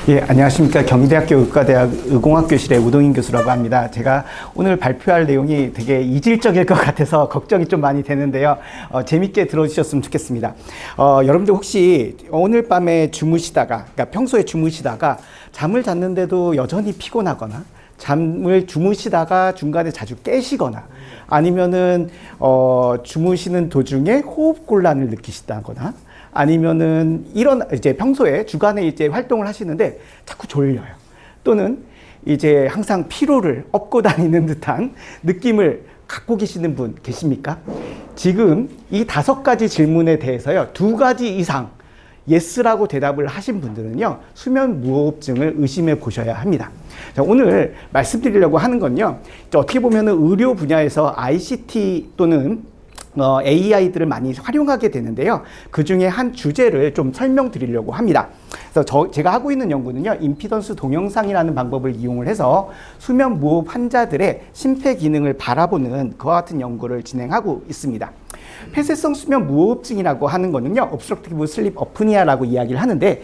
예, 안녕하십니까. 경희대학교 의과대학 의공학교실의 우동인 교수라고 합니다. 제가 오늘 발표할 내용이 되게 이질적일 것 같아서 걱정이 좀 많이 되는데요. 재밌게 들어주셨으면 좋겠습니다. 여러분들 혹시 오늘 밤에 주무시다가, 그러니까 평소에 주무시다가 잠을 잤는데도 여전히 피곤하거나 잠을 주무시다가 중간에 자주 깨시거나 아니면은 주무시는 도중에 호흡곤란을 느끼시다거나 아니면은 이제 평소에 주간에 이제 활동을 하시는데 자꾸 졸려요. 또는 이제 항상 피로를 업고 다니는 듯한 느낌을 갖고 계시는 분 계십니까? 지금 이 5가지 질문에 대해서요, 2가지 이상 예스라고 대답을 하신 분들은요, 수면 무호흡증을 의심해 보셔야 합니다. 자, 오늘 말씀드리려고 하는 건요, 어떻게 보면은 의료 분야에서 ICT 또는 AI들을 많이 활용하게 되는데요. 그 중에 한 주제를 좀 설명드리려고 합니다. 그래서 제가 하고 있는 연구는요, 임피던스 동영상이라는 방법을 이용을 해서 수면 무호흡 환자들의 심폐 기능을 바라보는 그와 같은 연구를 진행하고 있습니다. 폐쇄성 수면 무호흡증이라고 하는 거는요, obstructive sleep apnea라고 이야기를 하는데,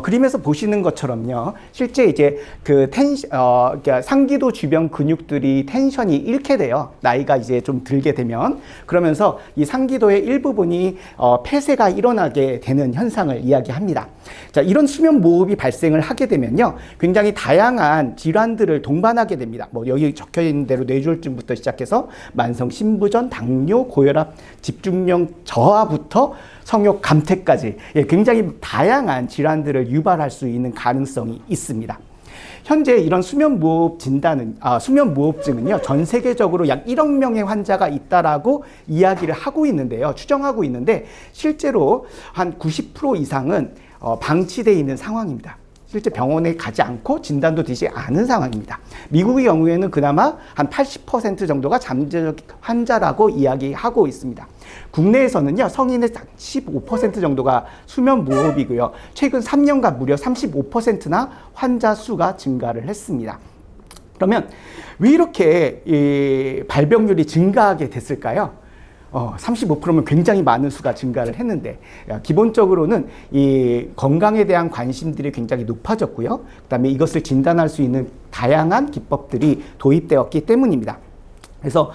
그림에서 보시는 것처럼요, 실제 이제 그러니까 상기도 주변 근육들이 텐션이 잃게 돼요. 나이가 이제 좀 들게 되면. 그러면서 이 상기도의 일부분이 폐쇄가 일어나게 되는 현상을 이야기합니다. 자, 이런 수면 무호흡이 발생을 하게 되면요, 굉장히 다양한 질환들을 동반하게 됩니다. 뭐 여기 적혀 있는 대로 뇌졸중부터 시작해서 만성 심부전, 당뇨, 고혈압, 집중력 저하부터 성욕 감퇴까지, 굉장히 다양한 질환들을 유발할 수 있는 가능성이 있습니다. 현재 이런 수면 무호흡증은요, 전 세계적으로 약 1억 명의 환자가 있다라고 이야기를 하고 있는데요, 추정하고 있는데, 실제로 한 90% 이상은 방치되어 있는 상황입니다. 실제 병원에 가지 않고 진단도 되지 않은 상황입니다. 미국의 경우에는 그나마 한 80% 정도가 잠재적 환자라고 이야기하고 있습니다. 국내에서는요, 성인의 15% 정도가 수면 무호흡이고요. 최근 3년간 무려 35%나 환자 수가 증가를 했습니다. 그러면 왜 이렇게 발병률이 증가하게 됐을까요? 35%면 굉장히 많은 수가 증가를 했는데, 기본적으로는 이 건강에 대한 관심들이 굉장히 높아졌고요. 그다음에 이것을 진단할 수 있는 다양한 기법들이 도입되었기 때문입니다. 그래서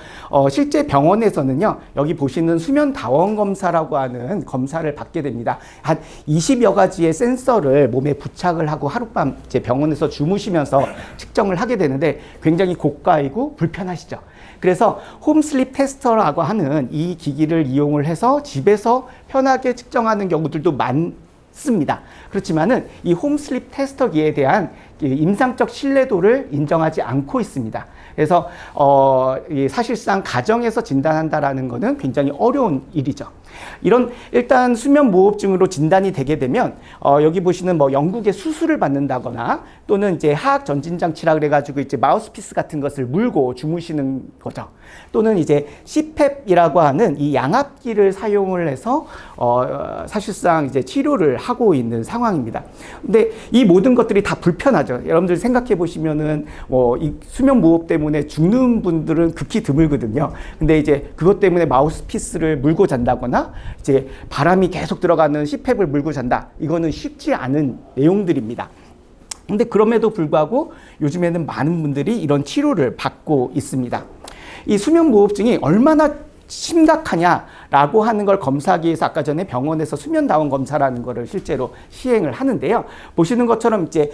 실제 병원에서는요, 여기 보시는 수면 다원 검사라고 하는 검사를 받게 됩니다. 한 20여 가지의 센서를 몸에 부착을 하고 하룻밤 이제 병원에서 주무시면서 측정을 하게 되는데 굉장히 고가이고 불편하시죠. 그래서 홈슬립 테스터라고 하는 이 기기를 이용을 해서 집에서 편하게 측정하는 경우들도 많습니다. 그렇지만은 이 홈슬립 테스터기에 대한 임상적 신뢰도를 인정하지 않고 있습니다. 그래서 사실상 가정에서 진단한다라는 것은 굉장히 어려운 일이죠. 이런 일단 수면 무호흡증으로 진단이 되게 되면 여기 보시는 뭐 영국의 수술을 받는다거나 또는 이제 하악 전진 장치라 그래가지고 이제 마우스피스 같은 것을 물고 주무시는 거죠. 또는 이제 CPAP이라고 하는 이 양압기를 사용을 해서 사실상 이제 치료를 하고 있는 상황입니다. 근데 이 모든 것들이 다 불편하죠. 여러분들 생각해 보시면은 이 수면 무호흡 때문에 죽는 분들은 극히 드물거든요. 근데 이제 그것 때문에 마우스피스를 물고 잔다거나 이제 바람이 계속 들어가는 CPAP을 물고 잔다. 이거는 쉽지 않은 내용들입니다. 근데 그럼에도 불구하고 요즘에는 많은 분들이 이런 치료를 받고 있습니다. 이 수면 무호흡증이 얼마나 심각하냐라고 하는 걸 검사하기 위해서 아까 전에 병원에서 수면 다원 검사라는 거를 실제로 시행을 하는데요. 보시는 것처럼 이제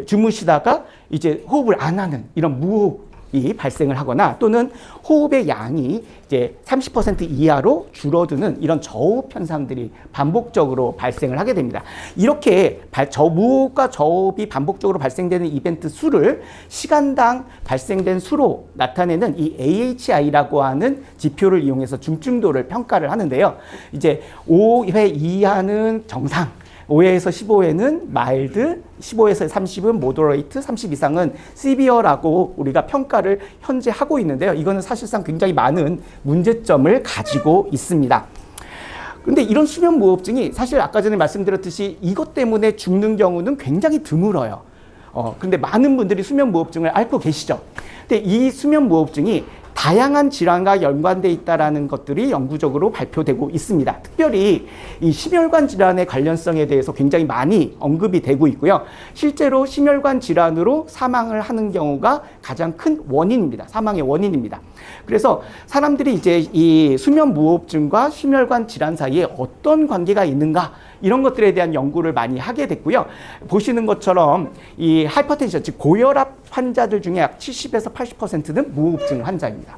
주무시다가 이제 호흡을 안 하는 이런 무호흡이 발생을 하거나 또는 호흡의 양이 이제 30% 이하로 줄어드는 이런 저호흡 현상들이 반복적으로 발생을 하게 됩니다. 이렇게 무호흡과 저호흡이 반복적으로 발생되는 이벤트 수를 시간당 발생된 수로 나타내는 이 AHI라고 하는 지표를 이용해서 중증도를 평가를 하는데요. 이제 5회 이하는 정상, 5회에서 15회는 마일드, 15에서 30은 모더레이트, 30 이상은 시비어라고 우리가 평가를 현재 하고 있는데요. 이거는 사실상 굉장히 많은 문제점을 가지고 있습니다. 근데 이런 수면 무호흡증이 사실 아까 전에 말씀드렸듯이 이것 때문에 죽는 경우는 굉장히 드물어요. 근데 많은 분들이 수면 무호흡증을 앓고 계시죠. 근데 이 수면 무호흡증이 다양한 질환과 연관돼 있다라는 것들이 영구적으로 발표되고 있습니다. 특별히 이 심혈관 질환의 관련성에 대해서 굉장히 많이 언급이 되고 있고요. 실제로 심혈관 질환으로 사망을 하는 경우가 가장 큰 원인입니다. 사망의 원인입니다. 그래서 사람들이 이제 이 수면 무호흡증과 심혈관 질환 사이에 어떤 관계가 있는가, 이런 것들에 대한 연구를 많이 하게 됐고요. 보시는 것처럼 이 하이퍼텐션, 즉 고혈압 환자들 중에 약 70에서 80%는 무호흡증 환자입니다.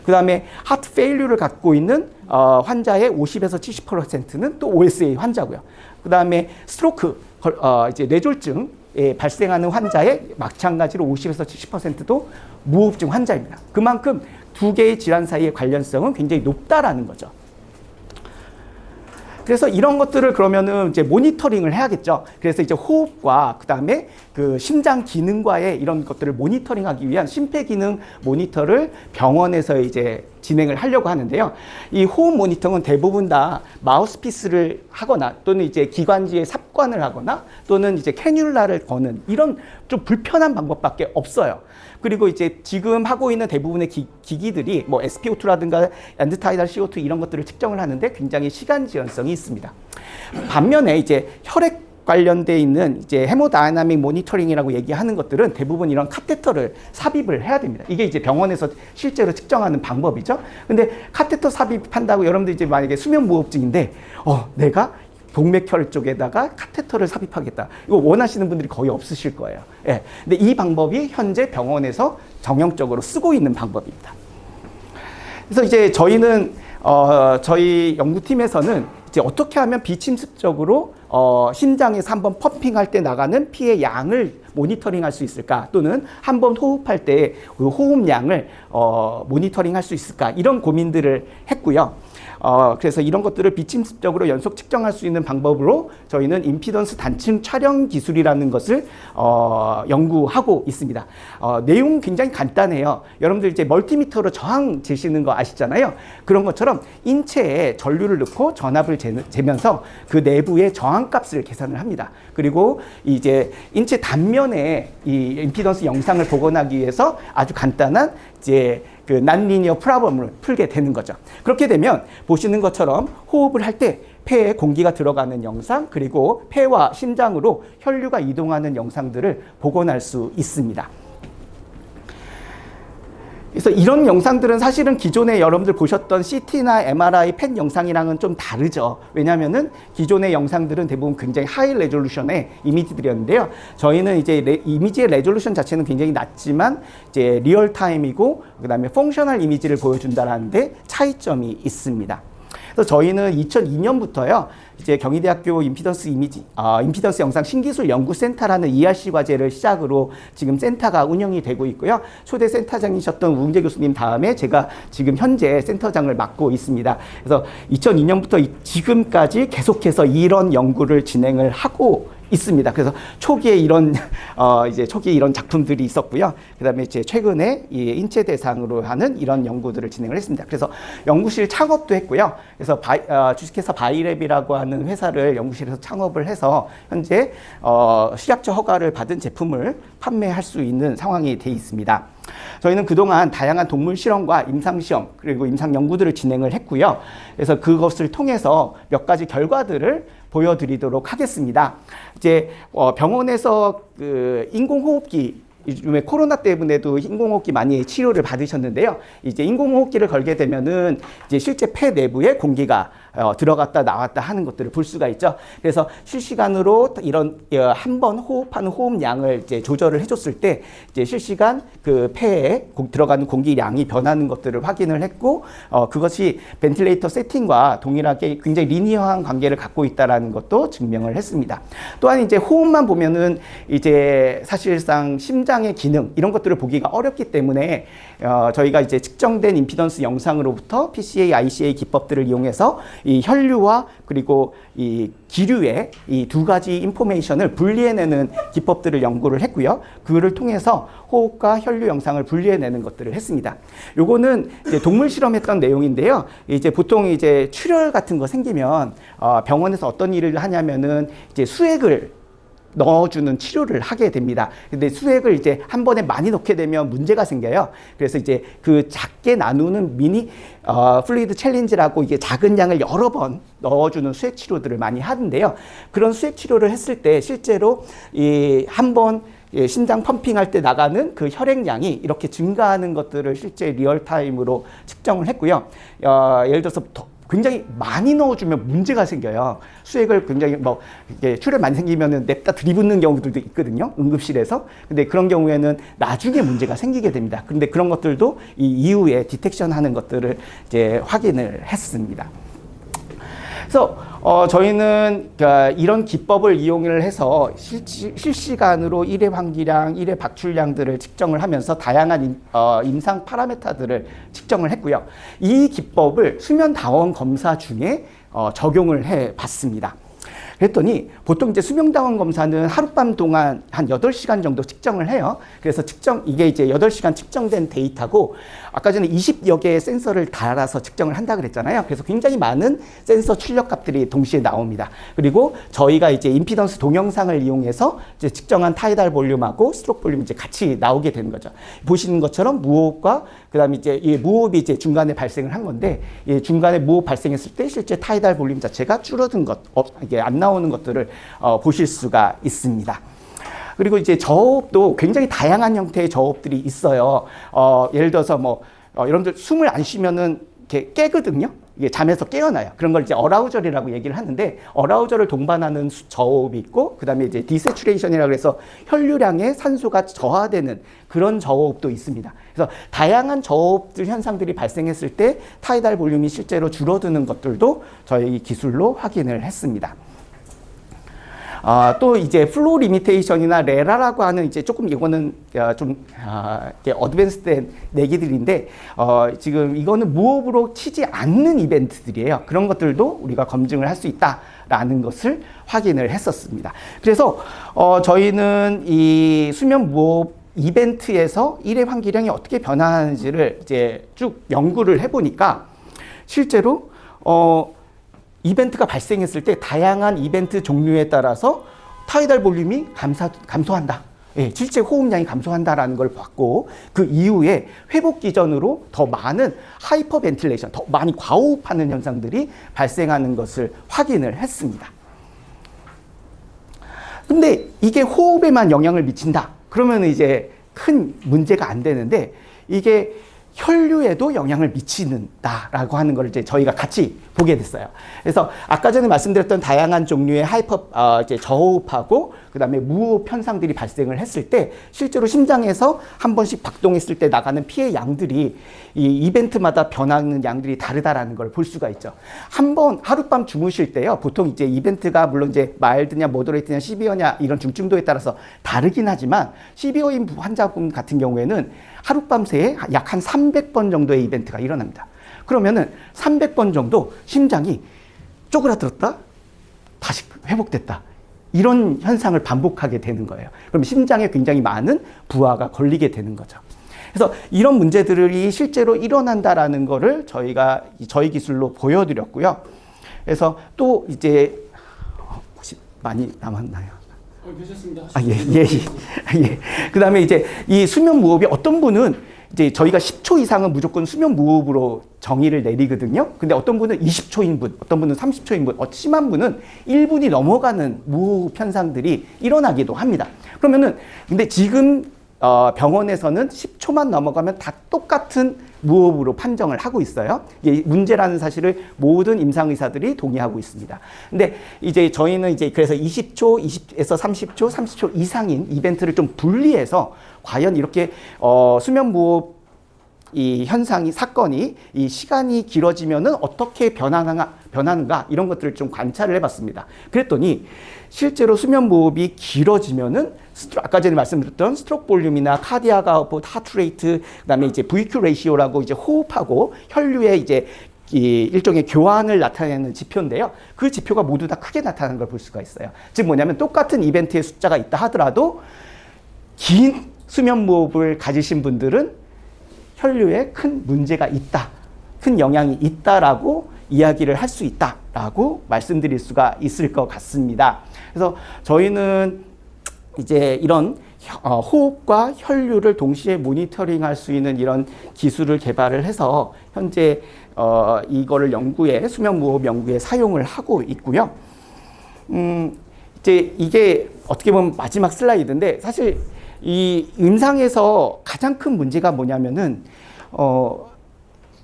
그 다음에 하트 페일류를 갖고 있는 환자의 50에서 70%는 또 OSA 환자고요. 그 다음에 스트로크, 이제 뇌졸중에 발생하는 환자의 마찬가지로 50에서 70%도 무호흡증 환자입니다. 그만큼 두 개의 질환 사이의 관련성은 굉장히 높다라는 거죠. 그래서 이런 것들을 그러면은 이제 모니터링을 해야겠죠. 그래서 이제 호흡과 그다음에 그 심장 기능과의 이런 것들을 모니터링하기 위한 심폐기능 모니터를 병원에서 이제 진행을 하려고 하는데요. 이 호흡 모니터는 대부분 다 마우스피스를 하거나 또는 이제 기관지에 삽관을 하거나 또는 이제 캐뉼라를 거는 이런 좀 불편한 방법밖에 없어요. 그리고 이제 지금 하고 있는 대부분의 기기들이 뭐 SpO2라든가 엔드타이달 CO2 이런 것들을 측정을 하는데 굉장히 시간 지연성이 있습니다. 반면에 이제 혈액 관련돼 있는 이제 헤모다이나믹 모니터링이라고 얘기하는 것들은 대부분 이런 카테터를 삽입을 해야 됩니다. 이게 이제 병원에서 실제로 측정하는 방법이죠. 근데 카테터 삽입한다고 여러분들 이제 만약에 수면 무호흡증인데 내가 동맥혈 쪽에다가 카테터를 삽입하겠다. 이거 원하시는 분들이 거의 없으실 거예요. 예. 근데 이 방법이 현재 병원에서 정형적으로 쓰고 있는 방법입니다. 그래서 이제 저희는 저희 연구팀에서는 이제 어떻게 하면 비침습적으로 심장에서 한번 펌핑할 때 나가는 피의 양을 모니터링할 수 있을까, 또는 한번 호흡할 때 그 호흡량을 모니터링할 수 있을까, 이런 고민들을 했고요. 그래서 이런 것들을 비침습적으로 연속 측정할 수 있는 방법으로 저희는 임피던스 단층 촬영 기술이라는 것을 연구하고 있습니다. 내용은 굉장히 간단해요. 여러분들 이제 멀티미터로 저항 재시는 거 아시잖아요. 그런 것처럼 인체에 전류를 넣고 전압을 재면서 그 내부의 저항값을 계산을 합니다. 그리고 이제 인체 단면에 이 임피던스 영상을 복원하기 위해서 아주 간단한 이제 그 난리니어 프로블럼을 풀게 되는 거죠. 그렇게 되면 보시는 것처럼 호흡을 할 때 폐에 공기가 들어가는 영상, 그리고 폐와 심장으로 혈류가 이동하는 영상들을 복원할 수 있습니다. 그래서 이런 영상들은 사실은 기존에 여러분들 보셨던 CT나 MRI 펫 영상이랑은 좀 다르죠. 왜냐하면은 기존의 영상들은 대부분 굉장히 하이 레졸루션의 이미지들이었는데요. 저희는 이제 이미지의 레졸루션 자체는 굉장히 낮지만 이제 리얼타임이고 그다음에 펑셔널 이미지를 보여준다는 데 차이점이 있습니다. 그래서 저희는 2002년부터요, 이제 경희대학교 임피던스 영상 신기술 연구센터라는 ERC 과제를 시작으로 지금 센터가 운영이 되고 있고요. 초대 센터장이셨던 우웅재 교수님 다음에 제가 지금 현재 센터장을 맡고 있습니다. 그래서 2002년부터 지금까지 계속해서 이런 연구를 진행을 하고 있습니다. 그래서 초기에 이런 작품들이 있었고요. 그다음에 이제 최근에 이 인체 대상으로 하는 이런 연구들을 진행을 했습니다. 그래서 연구실 창업도 했고요. 그래서 주식회사 바이랩이라고 하는 회사를 연구실에서 창업을 해서 현재 식약처 허가를 받은 제품을 판매할 수 있는 상황이 돼 있습니다. 저희는 그동안 다양한 동물 실험과 임상 시험 그리고 임상 연구들을 진행을 했고요. 그래서 그것을 통해서 몇 가지 결과들을 보여드리도록 하겠습니다. 이제 병원에서 그 인공호흡기, 요즘에 코로나 때문에도 인공호흡기 많이 치료를 받으셨는데요. 이제 인공호흡기를 걸게 되면은 이제 실제 폐 내부에 공기가 들어갔다 나왔다 하는 것들을 볼 수가 있죠. 그래서 실시간으로 이런 한 번 호흡하는 호흡량을 이제 조절을 해줬을 때 이제 실시간 그 폐에 들어가는 공기량이 변하는 것들을 확인을 했고, 그것이 벤틸레이터 세팅과 동일하게 굉장히 리니어한 관계를 갖고 있다라는 것도 증명을 했습니다. 또한 이제 호흡만 보면은 이제 사실상 심장의 기능 이런 것들을 보기가 어렵기 때문에 저희가 이제 측정된 임피던스 영상으로부터 PCA, ICA 기법들을 이용해서 이 혈류와 그리고 이 기류의 이 두 가지 인포메이션을 분리해내는 기법들을 연구를 했고요. 그를 통해서 호흡과 혈류 영상을 분리해내는 것들을 했습니다. 요거는 이제 동물 실험했던 내용인데요. 이제 보통 이제 출혈 같은 거 생기면 병원에서 어떤 일을 하냐면은 이제 수액을 넣어주는 치료를 하게 됩니다. 근데 수액을 이제 한 번에 많이 넣게 되면 문제가 생겨요. 그래서 이제 그 작게 나누는 미니 플루이드 챌린지라고 이게 작은 양을 여러 번 넣어주는 수액 치료들을 많이 하는데요. 그런 수액 치료를 했을 때 실제로 이 한 번 심장 펌핑할 때 나가는 그 혈액량이 이렇게 증가하는 것들을 실제 리얼타임으로 측정을 했고요. 예를 들어서 굉장히 많이 넣어주면 문제가 생겨요. 수액을 굉장히 뭐 이게 출혈 많이 생기면은 냅다 들이붓는 경우들도 있거든요. 응급실에서. 근데 그런 경우에는 나중에 문제가 생기게 됩니다. 근데 그런 것들도 이 이후에 디텍션 하는 것들을 이제 확인을 했습니다. 그래서 저희는 이런 기법을 이용을 해서 실시간으로 일회 환기량, 일회 박출량들을 측정을 하면서 다양한 임상 파라메타들을 측정을 했고요. 이 기법을 수면 다원 검사 중에 적용을 해 봤습니다. 그랬더니 보통 이제 수면다원 검사는 하룻밤 동안 한 8시간 정도 측정을 해요. 그래서 이게 이제 8시간 측정된 데이터고, 아까 전에 20여 개의 센서를 달아서 측정을 한다 그랬잖아요. 그래서 굉장히 많은 센서 출력값들이 동시에 나옵니다. 그리고 저희가 이제 임피던스 동영상을 이용해서 이제 측정한 타이달 볼륨하고 스트로크 볼륨이 이제 같이 나오게 되는 거죠. 보시는 것처럼 무호흡과 그다음에 이제 이 무호흡이 이제 중간에 발생을 한 건데, 이 중간에 무호흡 발생했을 때 실제 타이달 볼륨 자체가 줄어든 것, 이게 안 나오는 것들을 보실 수가 있습니다. 그리고 이제 저호흡도 굉장히 다양한 형태의 저호흡들이 있어요. 예를 들어서 뭐 여러분들 숨을 안 쉬면은 이렇게 깨거든요. 이게 잠에서 깨어나요. 그런 걸 이제 어라우절이라고 얘기를 하는데, 어라우절을 동반하는 저호흡이 있고, 그 다음에 이제 디세츄레이션이라고 해서 혈류량의 산소가 저하되는 그런 저호흡도 있습니다. 그래서 다양한 저호흡 현상들이 발생했을 때 타이달 볼륨이 실제로 줄어드는 것들도 저희 기술로 확인을 했습니다. 또 이제 플로우 리미테이션이나 레라라고 하는 이제 조금 이거는 좀 어드밴스된 내기들인데, 지금 이거는 무호흡으로 치지 않는 이벤트들이에요. 그런 것들도 우리가 검증을 할 수 있다라는 것을 확인을 했었습니다. 그래서 저희는 이 수면 무호흡 이벤트에서 일회 환기량이 어떻게 변화하는지를 이제 쭉 연구를 해보니까, 실제로 이벤트가 발생했을 때 다양한 이벤트 종류에 따라서 타이달 볼륨이 감소한다. 예, 실제 호흡량이 감소한다라는 걸 봤고, 그 이후에 회복 기전으로 더 많은 하이퍼벤틸레이션, 더 많이 과호흡하는 현상들이 발생하는 것을 확인을 했습니다. 근데 이게 호흡에만 영향을 미친다. 그러면 이제 큰 문제가 안 되는데, 이게 혈류에도 영향을 미치는다라고 하는 걸 이제 저희가 같이 보게 됐어요. 그래서 아까 전에 말씀드렸던 다양한 종류의 이제 저호흡하고 그다음에 무호흡 현상들이 발생을 했을 때 실제로 심장에서 한 번씩 박동했을 때 나가는 피의 양들이 이 이벤트마다 변하는 양들이 다르다라는 걸 볼 수가 있죠. 한 번 하룻밤 주무실 때요. 보통 이제 이벤트가 물론 이제 마일드냐 모더레이트냐 시비어냐 이런 중증도에 따라서 다르긴 하지만 시비어인 환자분 같은 경우에는 하룻밤 새에 약 한 300번 정도의 이벤트가 일어납니다. 그러면은 300번 정도 심장이 쪼그라들었다, 다시 회복됐다. 이런 현상을 반복하게 되는 거예요. 그럼 심장에 굉장히 많은 부하가 걸리게 되는 거죠. 그래서 이런 문제들이 실제로 일어난다라는 거를 저희 기술로 보여드렸고요. 그래서 또 이제 혹시 많이 남았나요? 괜찮습니다. 예. 그 다음에 이제 이 수면 무호흡이 어떤 분은 이제 저희가 10초 이상은 무조건 수면 무호흡으로 정의를 내리거든요. 근데 어떤 분은 20초인 분, 어떤 분은 30초인 분, 심한 분은 1분이 넘어가는 무호흡 현상들이 일어나기도 합니다. 그러면은 근데 지금 병원에서는 10초만 넘어가면 다 똑같은 무호흡으로 판정을 하고 있어요. 이게 문제라는 사실을 모든 임상의사들이 동의하고 있습니다. 근데 이제 저희는 이제 그래서 20초, 20에서 30초, 30초 이상인 이벤트를 좀 분리해서 과연 이렇게 수면 무호흡 이 현상이 사건이 이 시간이 길어지면은 어떻게 변하는가 이런 것들을 좀 관찰을 해봤습니다. 그랬더니 실제로 수면 무호흡이 길어지면은 아까 전에 말씀드렸던 스트로크 볼륨이나 카디악 아웃풋, 하트 레이트, 그다음에 이제 VQ 레이시오라고 이제 호흡하고 혈류의 이제 이 일종의 교환을 나타내는 지표인데요. 그 지표가 모두 다 크게 나타나는 걸 볼 수가 있어요. 즉 뭐냐면 똑같은 이벤트의 숫자가 있다 하더라도 긴 수면 무호흡을 가지신 분들은 혈류에 큰 문제가 있다, 큰 영향이 있다라고 이야기를 할 수 있다라고 말씀드릴 수가 있을 것 같습니다. 그래서 저희는 이제 이런 호흡과 혈류를 동시에 모니터링할 수 있는 이런 기술을 개발을 해서 현재 이거를 수면 무호흡 연구에 사용을 하고 있고요. 이제 이게 어떻게 보면 마지막 슬라이드인데, 사실 이 임상에서 가장 큰 문제가 뭐냐면은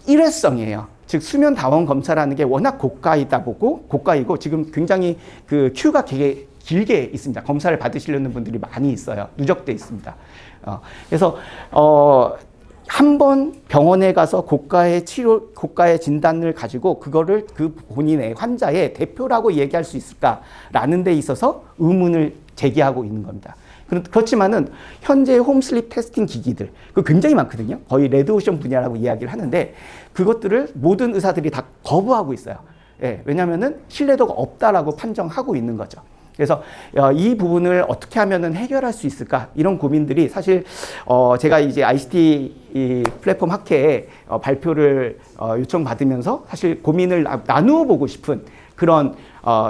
일회성이에요. 즉 수면 다원 검사라는 게 워낙 고가이고 지금 굉장히 그 큐가 되게 길게 있습니다. 검사를 받으시려는 분들이 많이 있어요. 누적돼 있습니다. 그래서 한 번 병원에 가서 고가의 진단을 가지고 그거를 그 본인의 환자의 대표라고 얘기할 수 있을까라는 데 있어서 의문을 제기하고 있는 겁니다. 그렇지만은 현재 홈슬립 테스팅 기기들 그 굉장히 많거든요. 거의 레드오션 분야라고 이야기를 하는데 그것들을 모든 의사들이 다 거부하고 있어요. 예, 왜냐하면은 신뢰도가 없다라고 판정하고 있는 거죠. 그래서 이 부분을 어떻게 하면은 해결할 수 있을까, 이런 고민들이 사실 제가 이제 ICT 플랫폼 학회에 발표를 요청받으면서 사실 고민을 나누어 보고 싶은 그런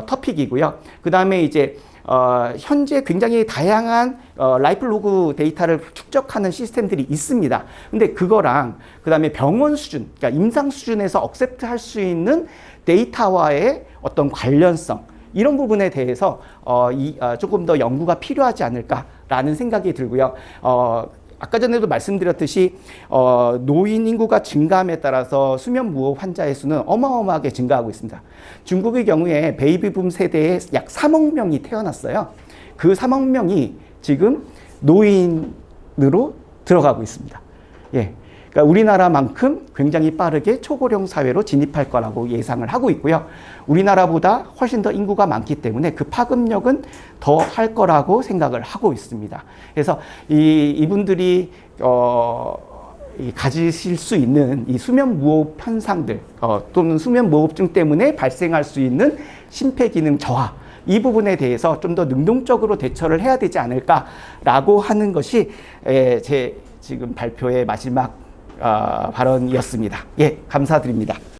토픽이고요. 그 다음에 이제 현재 굉장히 다양한 라이프 로그 데이터를 축적하는 시스템들이 있습니다. 근데 그거랑 그 다음에 병원 수준, 그러니까 임상 수준에서 억셉트 할 수 있는 데이터와의 어떤 관련성, 이런 부분에 대해서 조금 더 연구가 필요하지 않을까라는 생각이 들고요. 아까 전에도 말씀드렸듯이 노인 인구가 증가함에 따라서 수면 무호흡 환자의 수는 어마어마하게 증가하고 있습니다. 중국의 경우에 베이비붐 세대에 약 3억 명이 태어났어요. 그 3억 명이 지금 노인으로 들어가고 있습니다. 예. 그러니까 우리나라만큼 굉장히 빠르게 초고령 사회로 진입할 거라고 예상을 하고 있고요. 우리나라보다 훨씬 더 인구가 많기 때문에 그 파급력은 더 할 거라고 생각을 하고 있습니다. 그래서 이분들이 가지실 수 있는 이 수면 무호흡 현상들 또는 수면 무호흡증 때문에 발생할 수 있는 심폐기능 저하, 이 부분에 대해서 좀 더 능동적으로 대처를 해야 되지 않을까라고 하는 것이 제 지금 발표의 마지막 발언이었습니다. 예, 감사드립니다.